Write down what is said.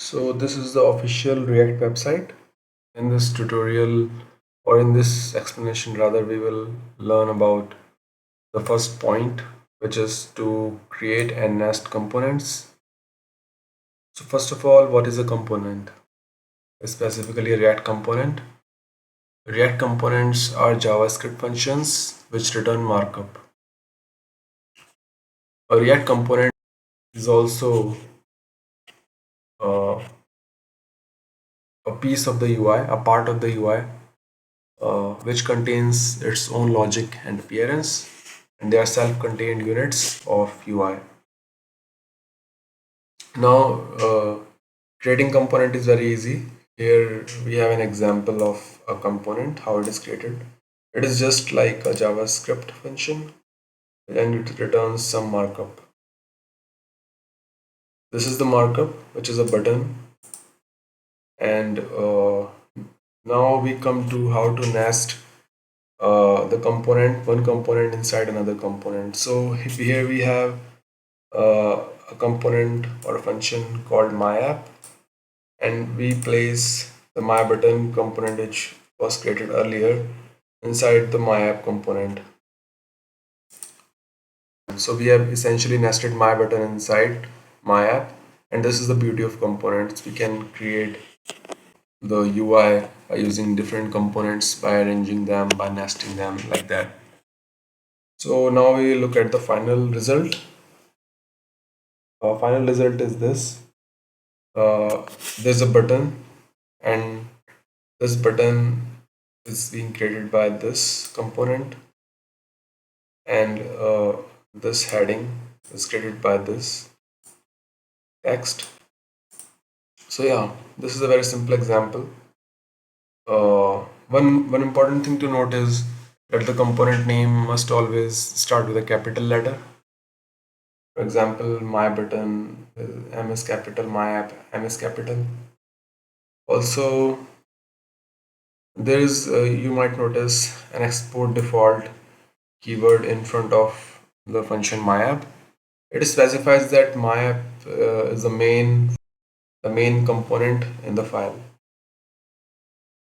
So this is the official React website. In this tutorial, or in this explanation rather, we will learn about the first point, which is to create and nest components. So first of all, what is a component? Specifically a React component. React components are JavaScript functions which return markup. A React component is also uh, a piece of the UI, a part of the UI, which contains its own logic and appearance, and they are self-contained units of UI. Now, creating component is very easy. Here we have an example of a component, how it is created. It is just like a JavaScript function, and it returns some markup. This is the markup, which is a button, and now we come to how to nest the component, one component inside another component. So here we have a component or a function called myApp, and we place the my button component which was created earlier inside the myApp component. So we have essentially nested my button inside myApp, and this is the beauty of components. We can create the UI by using different components, by arranging them, by nesting them like that. So now we look at the final result. Final result is this. Uh, there's a button, and this button is being created by this component, and this heading is created by this text. So yeah, this is a very simple example. One important thing to note is that the component name must always start with a capital letter. For example, my button M is capital, my app M is capital. Also, there is you might notice an export default keyword in front of the function myapp. It specifies that myapp is the main component in the file.